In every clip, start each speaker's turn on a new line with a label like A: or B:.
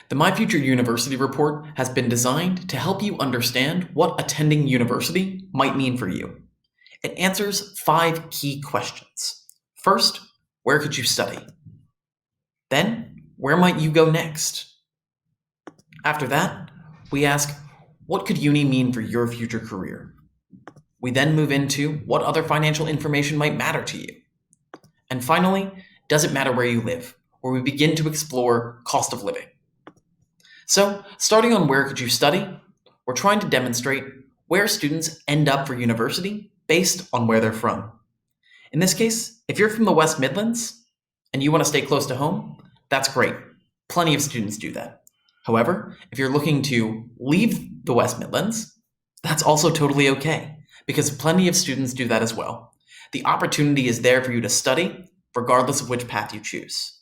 A: The My Future University report has been designed to help you understand what attending university might mean for you. It answers 5 key questions. First, where could you study? Then, where might you go next? After that, we ask, what could uni mean for your future career? We then move into what other financial information might matter to you. And finally, does it matter where you live? Where we begin to explore cost of living. So, starting on where could you study, we're trying to demonstrate where students end up for university based on where they're from. In this case, if you're from the West Midlands and you want to stay close to home, that's great. Plenty of students do that. However, if you're looking to leave the West Midlands, that's also totally okay, because plenty of students do that as well. The opportunity is there for you to study, regardless of which path you choose.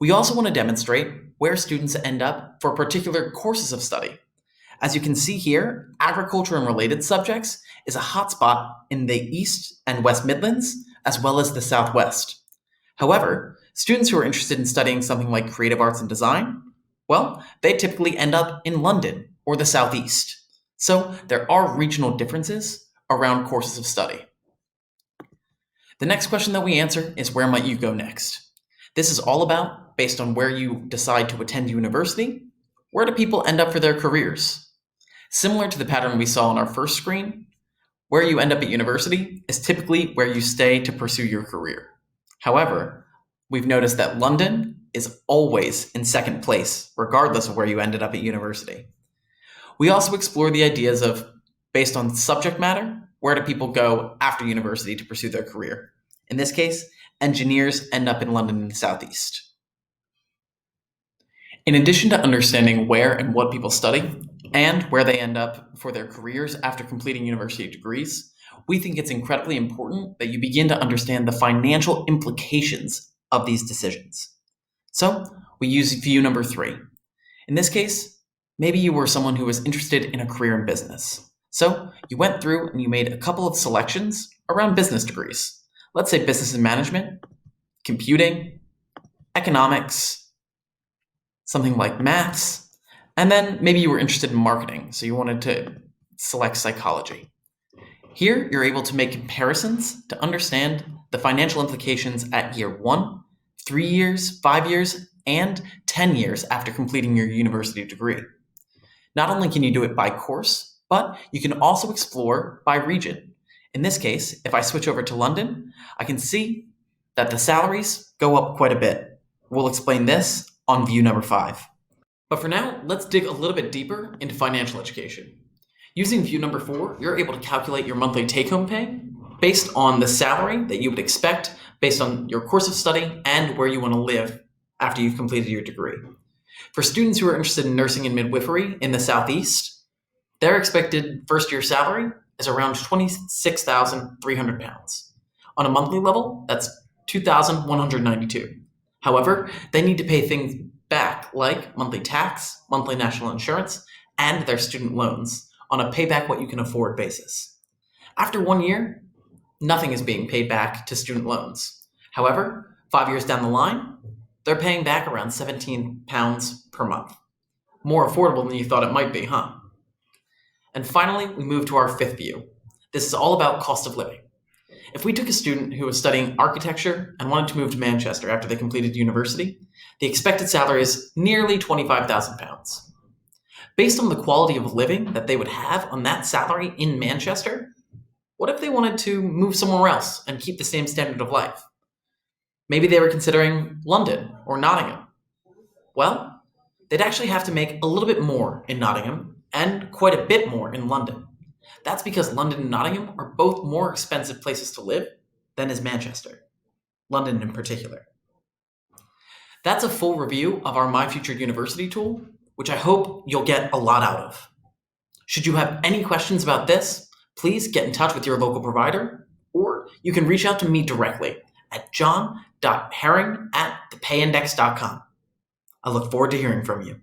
A: We also want to demonstrate where students end up for particular courses of study. As you can see here, agriculture and related subjects is a hotspot in the East and West Midlands, as well as the Southwest. However, students who are interested in studying something like creative arts and design, well, they typically end up in London or the Southeast. So there are regional differences around courses of study. The next question that we answer is, where might you go next? This is all about, based on where you decide to attend university, where do people end up for their careers? Similar to the pattern we saw on our first screen, where you end up at university is typically where you stay to pursue your career. However, we've noticed that London is always in second place, regardless of where you ended up at university. We also explore the ideas of, based on subject matter, where do people go after university to pursue their career? In this case, engineers end up in London in the Southeast. In addition to understanding where and what people study, and where they end up for their careers after completing university degrees, we think it's incredibly important that you begin to understand the financial implications of these decisions. So, we use view number 3. In this case, maybe you were someone who was interested in a career in business. So, you went through and you made a couple of selections around business degrees. Let's say business and management, computing, economics, something like maths, and then maybe you were interested in marketing, so you wanted to select psychology. Here, you're able to make comparisons to understand the financial implications at year 1, 3 years, 5 years, and 10 years after completing your university degree. Not only can you do it by course, but you can also explore by region. In this case, if I switch over to London, I can see that the salaries go up quite a bit. We'll explain this on view number 5. But for now, let's dig a little bit deeper into financial education. Using view number 4, you're able to calculate your monthly take-home pay based on the salary that you would expect based on your course of study and where you want to live after you've completed your degree. For students who are interested in nursing and midwifery in the Southeast, their expected first-year salary is around £26,300. On a monthly level, that's $2,192. However, they need to pay things back like monthly tax, monthly national insurance, and their student loans on a payback what you can afford basis. After 1 year, nothing is being paid back to student loans. However, 5 years down the line, they're paying back around £17 per month. More affordable than you thought it might be, huh? And finally, we move to our 5th view. This is all about cost of living. If we took a student who was studying architecture and wanted to move to Manchester after they completed university, the expected salary is nearly £25,000. Based on the quality of living that they would have on that salary in Manchester, what if they wanted to move somewhere else and keep the same standard of life? Maybe they were considering London or Nottingham. Well, they'd actually have to make a little bit more in Nottingham and quite a bit more in London. That's because London and Nottingham are both more expensive places to live than is Manchester, London in particular. That's a full review of our My Future University tool, which I hope you'll get a lot out of. Should you have any questions about this, please get in touch with your local provider, or you can reach out to me directly at jon.hering@thepayindex.com. I look forward to hearing from you.